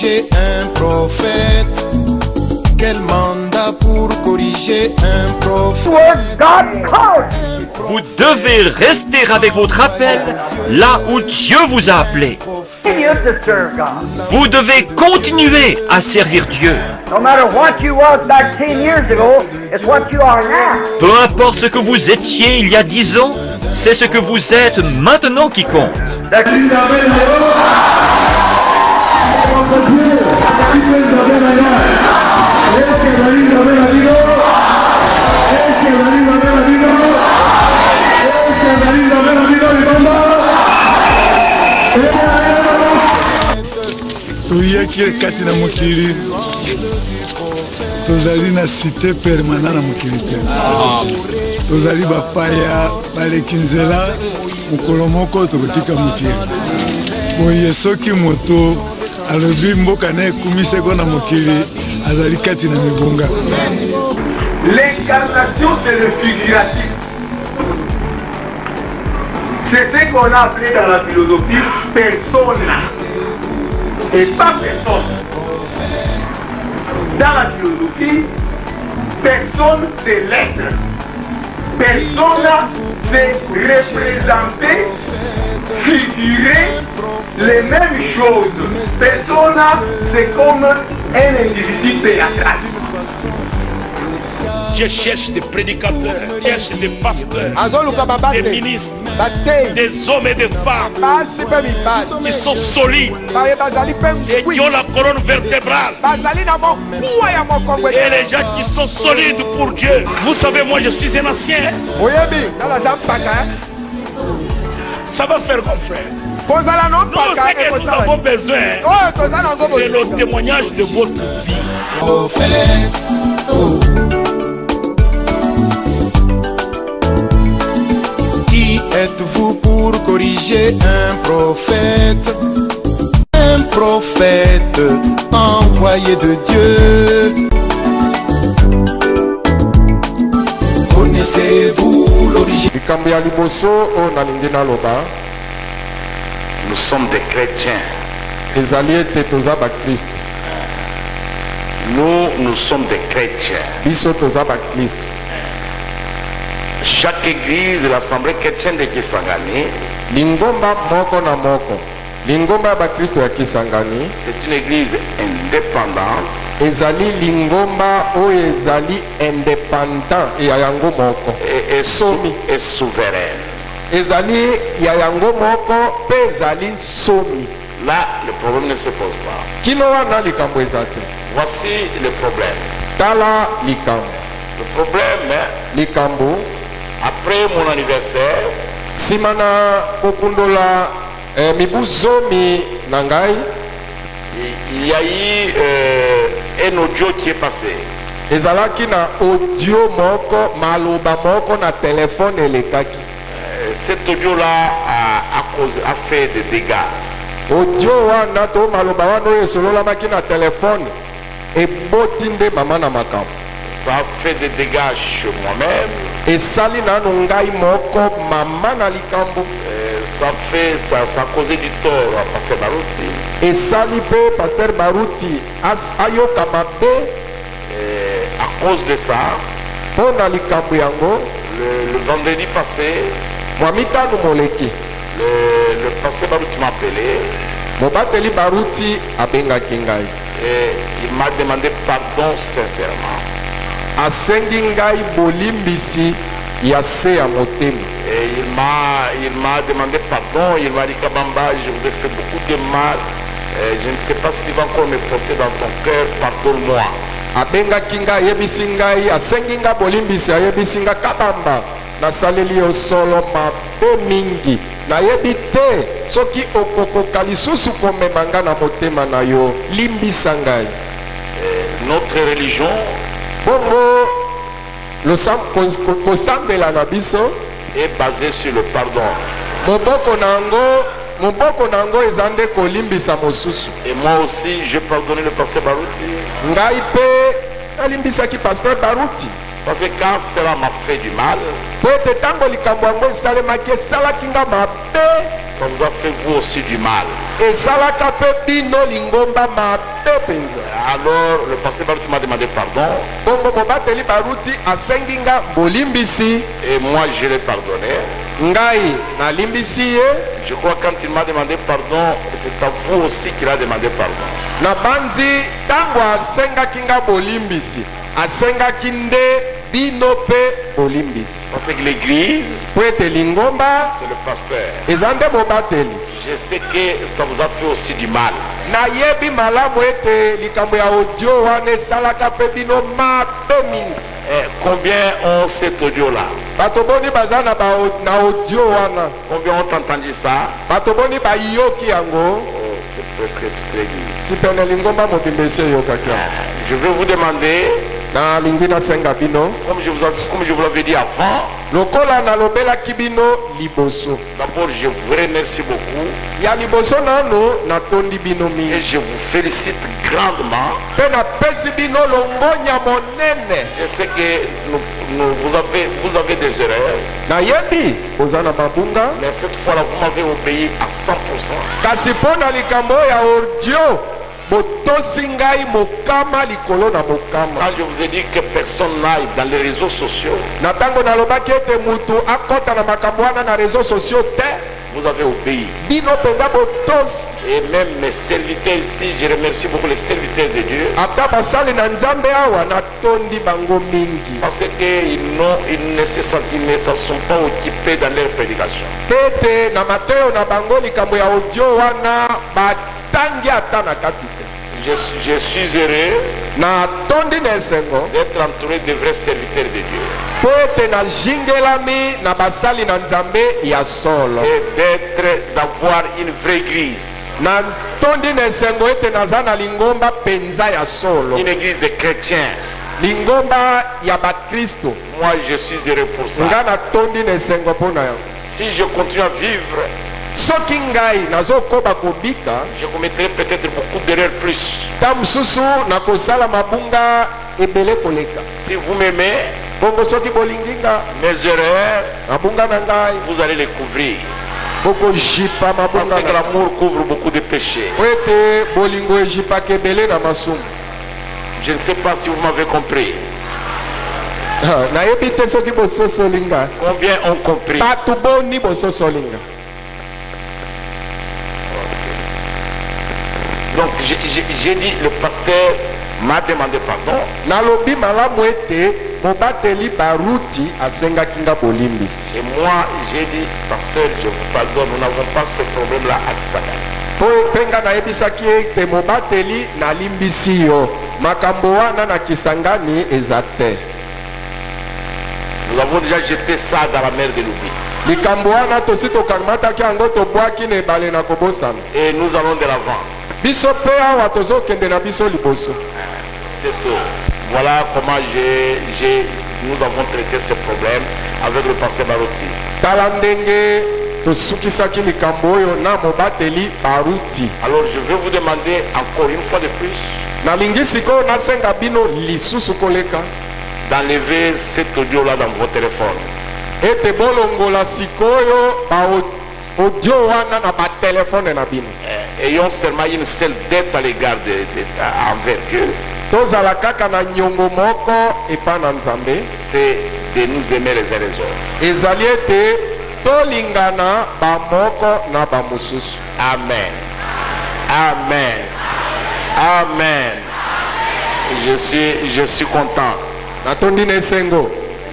corriger un prophète? Quel mandat pour corriger un prophète? Vous devez rester avec votre appel là où Dieu vous a appelé. Vous devez continuer à servir Dieu. Peu importe ce que vous étiez il y a 10 ans, c'est ce que vous êtes maintenant qui compte. Toyaki kati na mokili tozali na cité permanent na mokili te tozali bapaya baleki nzela mokolo moko tokotika mokili boye soki moto alobi mboka na ekumiseko na mokili azali kati na mibonga. L'incarnation c'est le figuratif. C'est ce qu'on a appelé dans la philosophie persona. Et pas personne. Dans la philosophie, personne c'est l'être. Persona c'est représenter, figurer les mêmes choses. Persona c'est comme un individu théâtral. Dieu cherche des prédicateurs, cherche des pasteurs, des ministres, des hommes et des femmes qui sont solides et qui ont la colonne vertébrale. Et les gens qui sont solides pour Dieu. Vous savez, moi je suis un ancien. Ça va faire comme frère. Nous, ce que nous avons besoin, c'est le témoignage de votre vie. Prophète, oh. Qui êtes-vous pour corriger un prophète? Un prophète envoyé de Dieu. Connaissez-vous l'origine? Nous sommes des chrétiens. Nous sommes des chrétiens. Chaque église, l'assemblée chrétienne de Kisangani, c'est une église indépendante. Et souveraine. Là, le problème ne se pose pas. Voici le problème. Le problème, après mon anniversaire, il y a eu un audio qui est passé. Cet audio-là a fait des dégâts. Ça a fait des dégâts chez moi-même. Ça a causé du tort à Pasteur Baruti. À cause de ça, le vendredi passé, le pasteur Baruti m'a appelé. Et il m'a demandé pardon sincèrement. Et il m'a demandé pardon. Il m'a dit, Kabamba, je vous ai fait beaucoup de mal. Je ne sais pas ce qui va encore me porter dans ton cœur. Pardonne-moi. Notre religion est basée sur le pardon. Et moi aussi, j'ai pardonné le pasteur Baruti. Parce que quand cela m'a fait du mal, ça vous a fait vous aussi du mal. Alors le pasteur Baruti m'a demandé pardon. Et moi je l'ai pardonné. Je crois que quand il m'a demandé pardon, c'est à vous aussi qu'il a demandé pardon. Parce que l'église, c'est le pasteur. Je sais que ça vous a fait aussi du mal. Combien ont cet audio là? Combien ont entendu ça? Oh, c'est presque toute l'église. Je vais vous demander, comme je vous l'avais dit avant, d'abord je vous remercie beaucoup et je vous félicite grandement. Je sais que vous avez des erreurs, mais cette fois là vous m'avez obéi à 100%. Quand je vous ai dit que personne n'aille dans les réseaux sociaux, vous avez obéi. Et même mes serviteurs ici, je remercie beaucoup les serviteurs de Dieu. Parce qu'ils ne se sont pas occupés dans leur prédication. Je suis heureux d'être entouré de vrais serviteurs de Dieu. Et d'avoir une vraie église. Une église de chrétiens. Moi je suis heureux pour ça. Si je continue à vivre, je commettrai peut-être beaucoup d'erreurs plus. Si vous m'aimez, mes erreurs, vous allez les couvrir. Parce que l'amour couvre beaucoup de péchés. Je ne sais pas si vous m'avez compris. Combien ont compris? Donc j'ai dit, le pasteur m'a demandé pardon. Et moi j'ai dit, pasteur, je vous pardonne, nous n'avons pas ce problème là à Kisangani. Nous avons déjà jeté ça dans la mer de l'oubli. Et nous allons de l'avant. C'est tout. Voilà comment nous avons traité ce problème avec le pasteur Baruti. Alors je vais vous demander encore une fois de plus d'enlever cet audio là dans vos téléphones. Ayons seulement une seule dette à l'égard envers Dieu. C'est de nous aimer les uns les autres. Amen. Amen. Amen. Je suis content.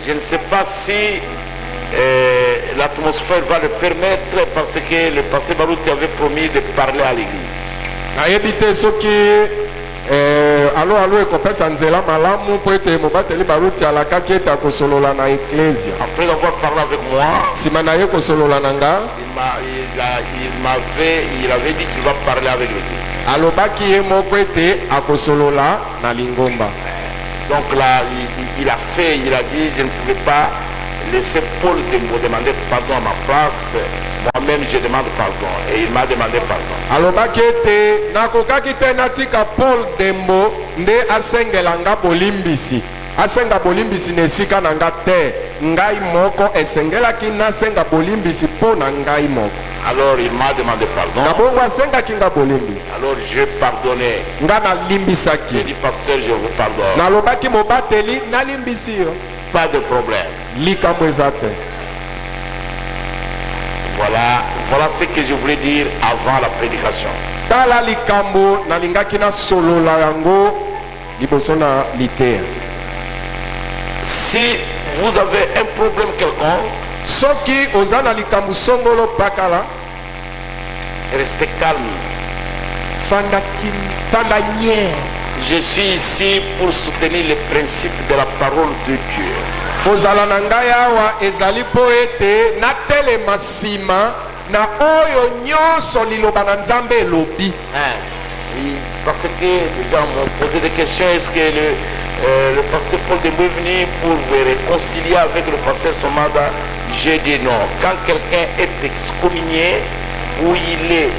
Je ne sais pas si l'atmosphère va le permettre, parce que le pasteur Baruti avait promis de parler à l'église. Après avoir parlé avec moi, il avait dit qu'il va parler avec l'église. Donc là, il a dit, je ne pouvais pas laisser Paul me demander pardon à ma place. Moi-même je demande pardon. Et il m'a demandé pardon. asenga bolimbisi na esika na nga te ngai moko esengelaki nasenga bolimbisi mpo na ngai moko. Alors il m'a demandé pardon. Na bongo asengaki nga bolimbisi. Alors j'ai pardonné. Nga nalimbisaki. J'ai dit pasteur je vous pardonne. Nalobaki mobateli nalimbisi yo. Pas de problème. Likambo eza te. Voilà ce que je voulais dire avant la prédication. Tala likambo nalingaki na solola yango liboso na liteya. Si vous avez un problème quelconque, soki oza na likambo songolo bakala, restez calme. Je suis ici pour soutenir les principes de la parole de Dieu. Ozala na ngai awa ezali po ete natelema nsima na oyo nyonso liloba na Nzambe elobi. Parce que les gens m'ont posé des questions. Est-ce que le pasteur Paul Dembo est venu pour vous réconcilier avec le pasteur Somada? J'ai dit non. Quand quelqu'un est excommunié ou il est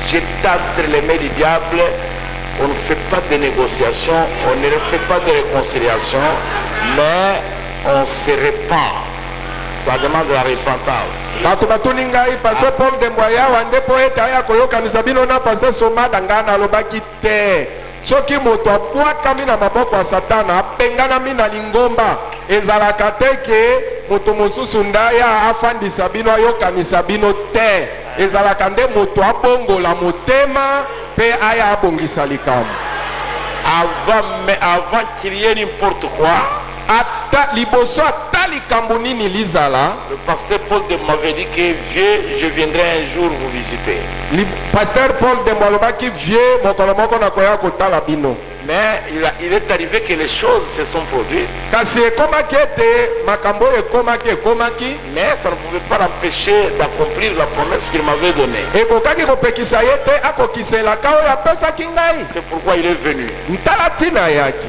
jeté entre les mains du diable, on ne fait pas de négociation, on ne fait pas de réconciliation, mais on se répand. Ça demande la repentance. Batuni ngai pasteur Paul Dembo yawa ndepo ete aya koyokanisa bino na pasteur Somada ngana alobaki te. Soki moto abwakami na maboko ya Satana apenganami na lingomba ezalaka te ke moto mosusu ndaya afandisa bino ayokanisa bino te. Ezalaka nde moto abongola motema pe aya abongisa likambo. Avant qu'il y ait n'importe quoi, liboso ata likambo nini lizala, le pasteur Paul de m'avait dit que vieux, je viendrai un jour vous visiter. Pasteur Paul de Malobaki vieux mokolo moko na koya kotala bino. Mais il est arrivé que les choses se sont produites. Kasi ekomaki ete makambo ekomaki. Mais ça ne pouvait pas l'empêcher d'accomplir la promesse qu'il m'avait donnée. Ekokaki kopekisa ye te akokiselaka oyo apesaki ngai. C'est pourquoi il est venu. Ntala tina yaki.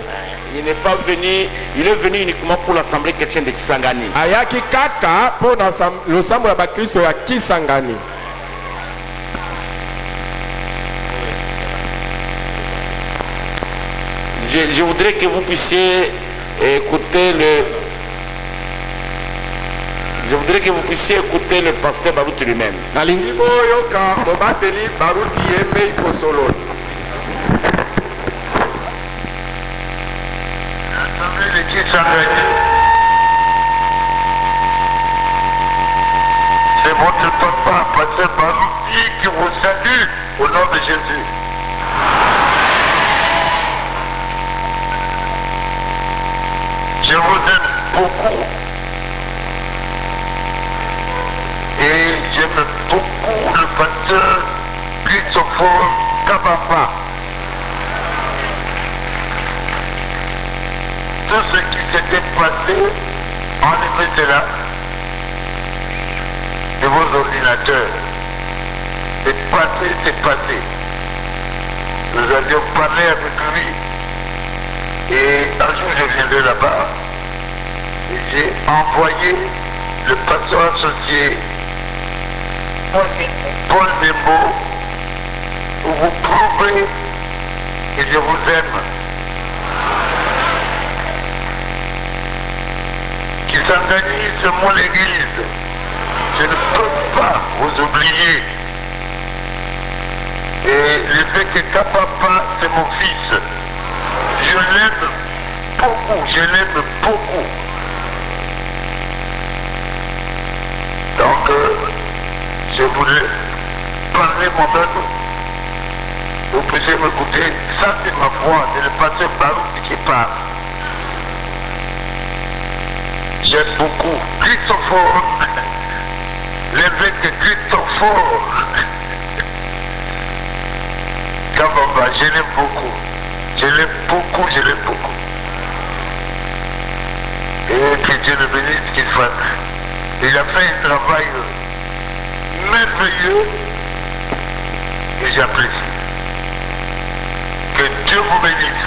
Il n'est pas venu, il est venu uniquement pour l'assemblée chrétienne de Kisangani. Ayaki kaka pour l'ensemble de Christ ya Kisangani. Je voudrais que vous puissiez écouter le pasteur Baruti lui-même. Nalingi boyoka mobateli Baruti yeme ikosolo. C'est votre papa, pasteur Baruti, qui vous salue au nom de Jésus. Je vous aime beaucoup. Et j'aime beaucoup le pasteur Christopher Kabamba. Tout ce qui s'était passé, enlevez cela de vos ordinateurs. C'est passé, c'est passé. Nous avions parlé avec lui. Et un jour je viendrai là-bas. Et j'ai envoyé le pasteur associé Paul Dembo pour vous prouver que je vous aime. Kisangani, c'est mon église. Je ne peux pas vous oublier. Et le fait que ta papa, c'est mon fils. Je l'aime beaucoup, je l'aime beaucoup. Donc, je voulais parler mon âme. Vous pouvez m'écouter, ça c'est ma voix, c'est le pasteur Baruch qui parle. J'aime beaucoup Christopher, l'évêque Christopher. Kabamba, je l'aime beaucoup. Je l'aime beaucoup, je l'aime beaucoup. Et que Dieu le bénisse, qu'il fasse. Il a fait un travail merveilleux et j'apprécie. Que Dieu vous bénisse.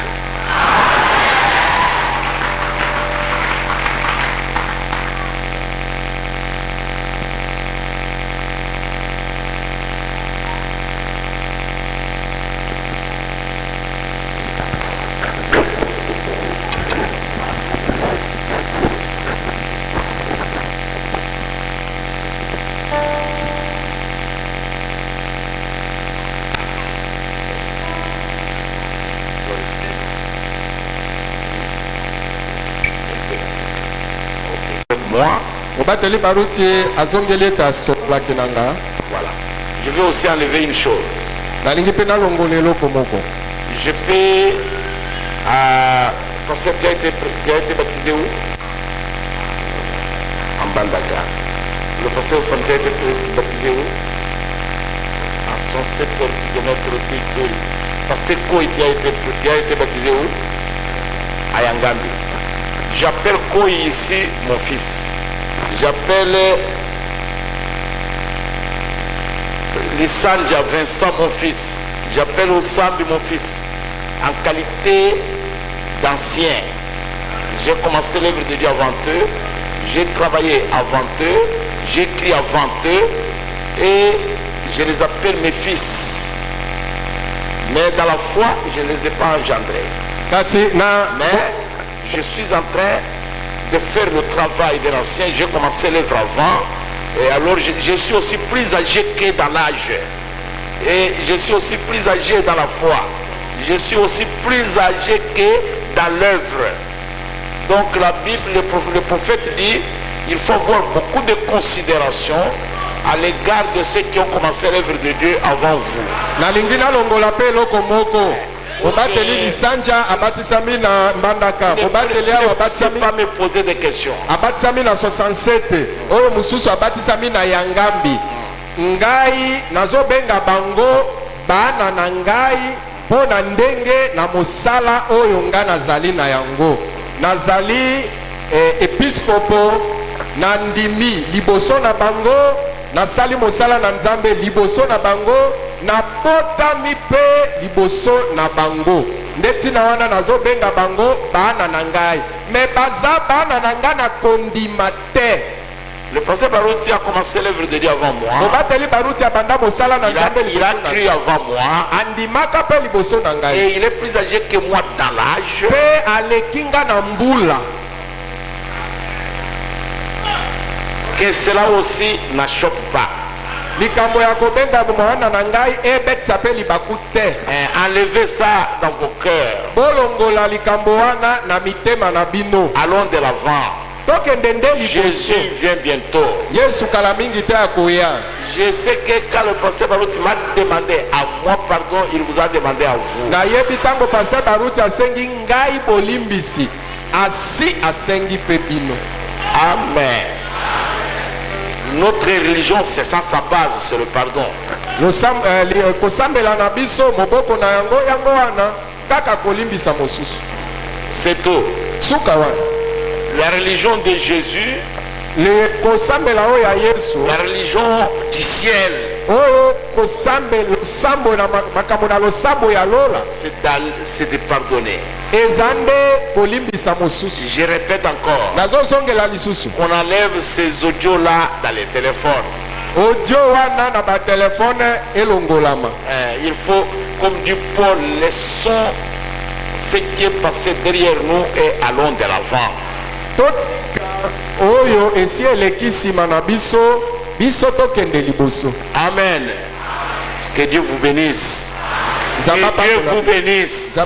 moi. Voilà. Je veux aussi enlever une chose. Je peux... Pasteur, tu as été baptisé où? En Bandaka. Le pasteur Sam, tu as été baptisé où? À 107 km de Pasteur Koi, tu as été baptisé où? À Yangambi. J'appelle Koi ici mon fils. J'appelle Lissandja Vincent mon fils. J'appelle Osambi mon fils. En qualité d'ancien. J'ai commencé l'œuvre de Dieu avant eux. J'ai travaillé avant eux. J'ai écrit avant eux. Et je les appelle mes fils. Mais dans la foi, je ne les ai pas engendrés. Mais je suis en train de faire le travail de l'ancien. J'ai commencé l'œuvre avant. Et alors je suis aussi plus âgé que dans l'âge. Et je suis aussi plus âgé dans la foi. Je suis aussi plus âgé que dans l'œuvre. Donc la Bible, le prophète dit, il faut avoir beaucoup de considération à l'égard de ceux qui ont commencé l'œuvre de Dieu avant vous. Obateli Lisanja abatisami na Mbandaka. Obateli abatisami pas me poser des questions. Abatisami na 67. Oyo mususu abatisami na Yangambi. Ngai nazobenga bango bana na ngai pona ndenge na mosala oyo nga nazali na yango. Nazali episkopo na ndimi liboso na bango. Nasali mosala na Nzambe liboso na bango. Na potami pe liboso na bango. Ndeti na wana nazo benga bango bana na ngai. Me baza bana na ngai na kondima te. Le pasteur Barouti a commencé l'œuvre de Dieu avant moi. Il a cru avant moi. Et il est plus âgé que moi dans l'âge. Que cela aussi ne choque pas. Enlevez ça dans vos cœurs. Allons de l'avant. Jésus vient bientôt. Je sais que quand le pasteur Barouti m'a demandé à moi pardon, il vous a demandé à vous. Amen. Notre religion, c'est ça sa base, c'est le pardon. C'est tout. La religion de Jésus, la religion du ciel, c'est de pardonner. Je répète encore, on enlève ces audios-là dans les téléphones. Il faut, comme dit Paul, laissons ce qui est passé derrière nous et allons de l'avant. Amen. Que Dieu vous bénisse. Que Dieu vous bénisse.